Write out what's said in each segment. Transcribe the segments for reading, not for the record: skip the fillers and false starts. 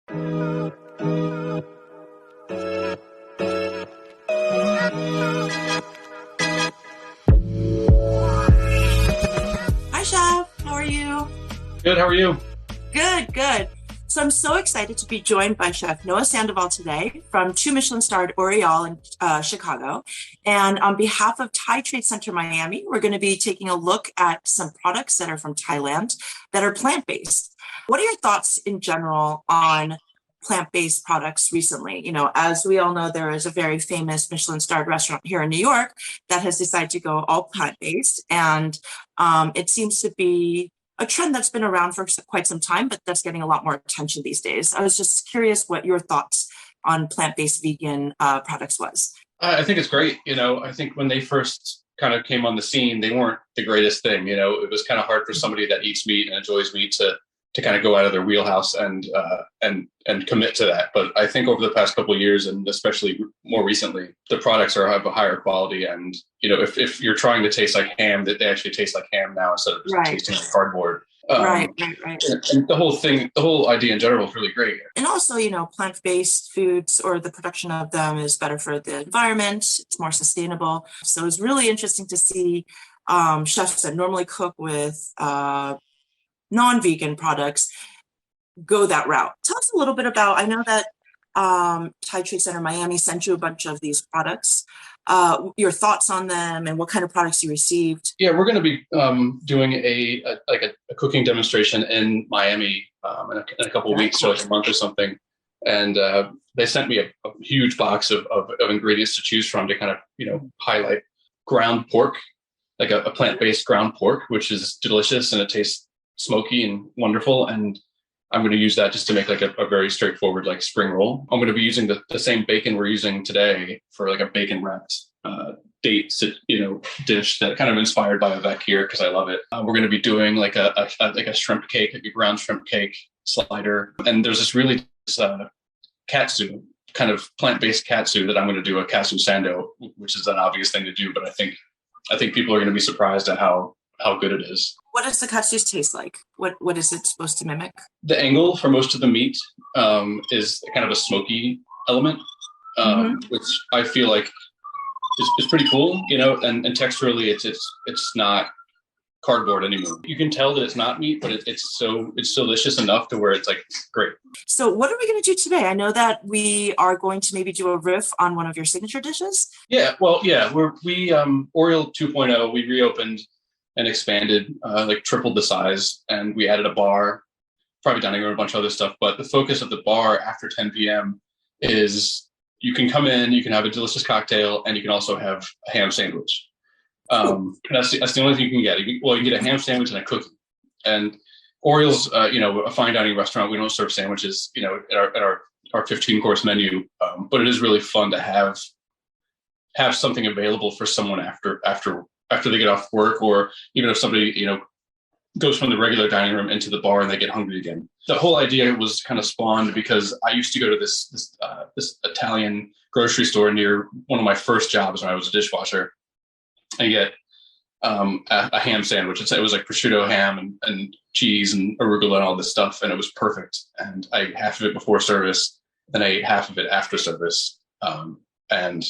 Hi, Chef. How are you? Good. How are you? Good, good. So I'm so excited to be joined by Chef Noah Sandoval today from two Michelin-starred Oriole in Chicago. And on behalf of Thai Trade Center Miami, we're going to be taking a look at some products that are from Thailand that are plant-based. What are your thoughts in general on plant-based products recently? You know, as we all know, there is a very famous Michelin-starred restaurant here in New York that has decided to go all plant-based, and it seems to be a trend that's been around for quite some time, but that's getting a lot more attention these days. I was just curious what your thoughts on plant-based vegan products was. I think it's great. I think when they first kind of came on the scene, they weren't the greatest thing. It was kind of hard for somebody that eats meat and enjoys meat to kind of go out of their wheelhouse and commit to that. But I think over the past couple of years, and especially more recently, the products have a higher quality. And if you're trying to taste like ham, that they actually taste like ham now instead of just Right. tasting like cardboard. Right. And the whole idea in general is really great. And also, plant-based foods or the production of them is better for the environment. It's more sustainable. So it's really interesting to see chefs that normally cook with non-vegan products go that route. Tell us a little bit about, I know that Thai Trade Center Miami sent you a bunch of these products, your thoughts on them and what kind of products you received. Yeah, we're going to be doing a cooking demonstration in Miami in a couple of weeks, so like a month or something. And they sent me a huge box of ingredients to choose from to kind of highlight ground pork, like a plant-based ground pork, which is delicious and it tastes smoky and wonderful. And I'm going to use that just to make like a very straightforward like spring roll. I'm going to be using the same bacon we're using today for like a bacon wrapped date dish that kind of inspired by Avec here because I love it. We're going to be doing like a shrimp cake, like a ground shrimp cake slider. And there's this really katsu, kind of plant-based katsu that I'm going to do a katsu sando, which is an obvious thing to do, but I think people are going to be surprised at how good it is. What does the katsu taste like? What is it supposed to mimic? The angle for most of the meat is kind of a smoky element, which I feel like is pretty cool, and texturally it's not cardboard anymore. You can tell that it's not meat, but it's delicious enough to where it's like great. So what are we going to do today? I know that we are going to maybe do a riff on one of your signature dishes. Yeah, well, yeah, we Oriole 2.0, we reopened and expanded, like tripled the size, and we added a bar, probably dining room, a bunch of other stuff. But the focus of the bar after 10 p.m. is you can come in, you can have a delicious cocktail, and you can also have a ham sandwich. That's the only thing you can get. You can get a ham sandwich and a cookie. And Oriole's, a fine dining restaurant. We don't serve sandwiches, at our 15-course menu. But it is really fun to have something available for someone after they get off work, or even if somebody, goes from the regular dining room into the bar and they get hungry again. The whole idea was kind of spawned because I used to go to this Italian grocery store near one of my first jobs when I was a dishwasher and get a ham sandwich. It was like prosciutto ham and cheese and arugula and all this stuff, and it was perfect. And I ate half of it before service, then I ate half of it after service. And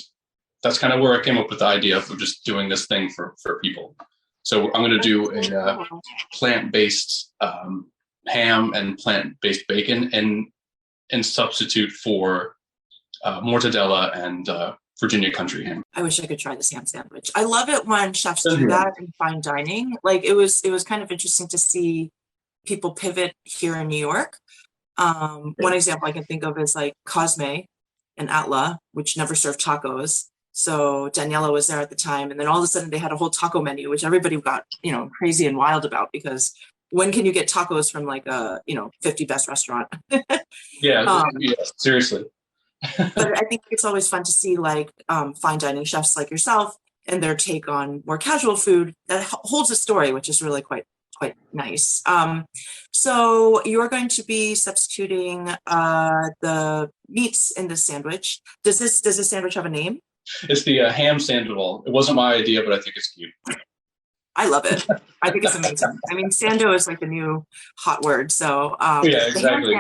that's kind of where I came up with the idea of just doing this thing for people. So I'm going to do a plant-based ham and plant-based bacon and substitute for mortadella and Virginia country ham. I wish I could try this ham sandwich. I love it when chefs do that in fine dining. Like it was kind of interesting to see people pivot here in New York. One example I can think of is like Cosme and Atla, which never served tacos. So Daniela was there at the time, and then all of a sudden they had a whole taco menu, which everybody got, crazy and wild about, because when can you get tacos from like a, 50 best restaurant? Yeah, seriously. But I think it's always fun to see like fine dining chefs like yourself and their take on more casual food that holds a story, which is really quite nice. So you're going to be substituting the meats in the sandwich. Does this sandwich have a name? It's the ham sandoval. It wasn't my idea, but I think it's cute. I love it. I think it's amazing. I mean, sando is like the new hot word. So yeah, exactly.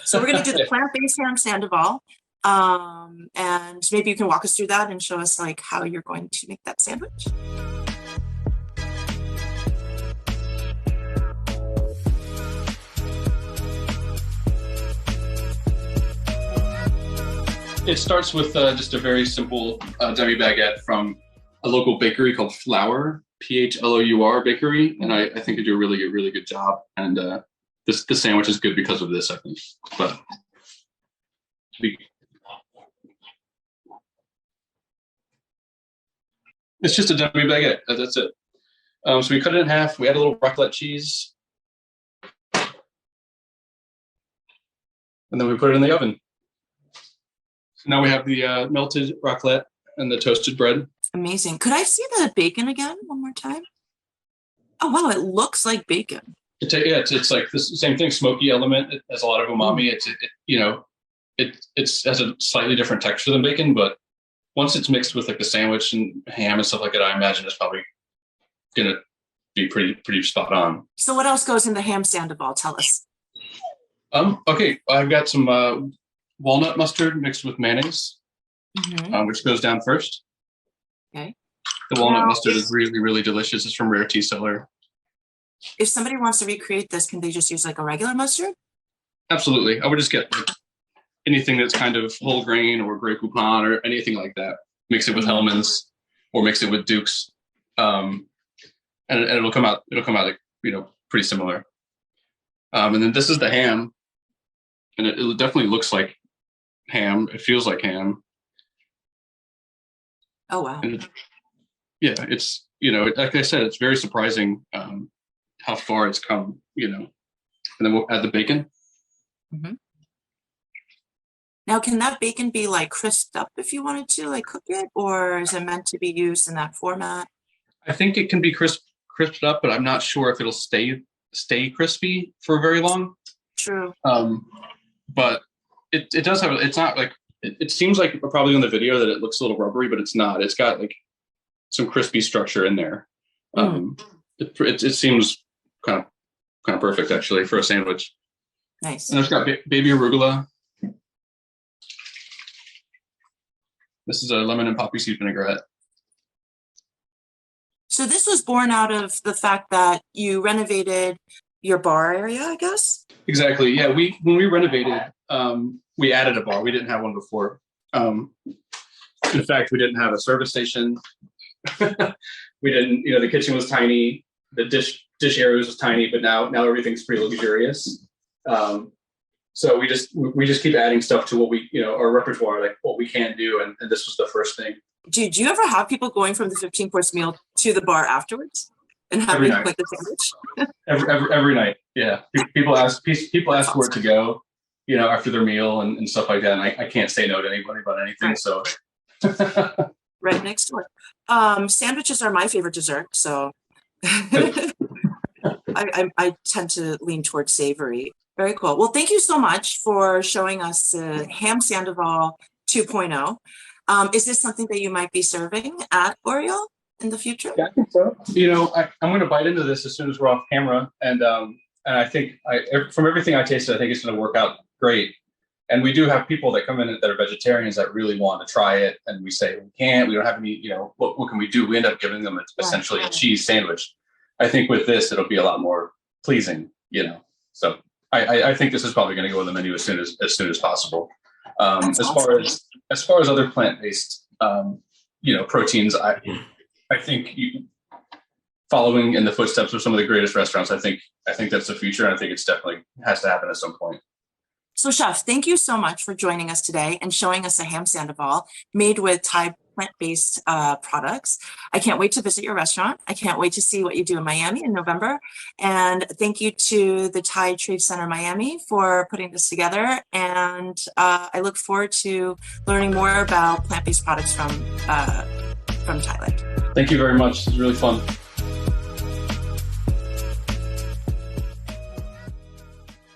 So we're going to do the plant-based ham sandoval. And maybe you can walk us through that and show us like how you're going to make that sandwich. It starts with just a very simple demi baguette from a local bakery called Flour, Phlou Bakery, and I think they do a really good job. And this sandwich is good because of this, I think. But it's just a demi baguette. That's it. So we cut it in half. We add a little raclette cheese, and then we put it in the oven. So now we have the melted raclette and the toasted bread. Amazing. Could I see the bacon again one more time? Oh, wow. It looks like bacon. It's like the same thing, smoky element. It has a lot of umami. It has a slightly different texture than bacon, but once it's mixed with like the sandwich and ham and stuff like that, I imagine it's probably going to be pretty spot on. So what else goes in the ham sandoval? Tell us. Okay. I've got some walnut mustard mixed with mayonnaise, which goes down first. Okay. The walnut mustard is really delicious. It's from Rare Tea Cellar. If somebody wants to recreate this, can they just use like a regular mustard? Absolutely. I would just get like anything that's kind of whole grain or Grey Poupon or anything like that. Mix it with Hellmann's or mix it with Duke's, and it'll come out like pretty similar. And then this is the ham, and it definitely looks like ham. It feels like ham. Oh wow! It's like I said, it's very surprising how far it's come. And then we'll add the bacon. Mm-hmm. Now, can that bacon be like crisped up if you wanted to like cook it, or is it meant to be used in that format? I think it can be crisped up, but I'm not sure if it'll stay crispy for very long. True. But it does have. It's not like it seems like probably on the video that it looks a little rubbery, but it's not. It's got like some crispy structure in there. It seems kind of perfect actually for a sandwich. Nice. And it's got baby arugula. This is a lemon and poppy seed vinaigrette. So this was born out of the fact that you renovated your bar area, I guess? Exactly. Yeah. When we renovated, we added a bar. We didn't have one before. In fact, we didn't have a service station. We didn't, the kitchen was tiny. The dish areas was tiny, but now everything's pretty luxurious. So we just keep adding stuff to what we, our repertoire, like what we can do. And this was the first thing. Do you ever have people going from the 15-course meal to the bar afterwards and having like the sandwich? every night. Yeah. People ask where to go, after their meal and stuff like that. And I can't say no to anybody about anything. Right. So right next door. Sandwiches are my favorite dessert. So I tend to lean towards savory. Very cool. Well, thank you so much for showing us Ham Sandoval 2.0. Is this something that you might be serving at Oriole in the future? Yeah, I think so. I'm going to bite into this as soon as we're off camera. And I think from everything I tasted, I think it's going to work out great. And we do have people that come in that are vegetarians that really want to try it. And we say, we don't have any, what can we do? We end up giving them essentially a cheese sandwich. I think with this, it'll be a lot more pleasing, So I think this is probably going to go on the menu as soon as possible. As far as other plant-based, proteins, I think following in the footsteps of some of the greatest restaurants, I think that's the future, and I think it's definitely has to happen at some point. So, Chef, thank you so much for joining us today and showing us a ham sandoval made with Thai plant-based products. I can't wait to visit your restaurant. I can't wait to see what you do in Miami in November. And thank you to the Thai Trade Center Miami for putting this together. And I look forward to learning more about plant-based products from Thailand. Thank you very much. It's really fun.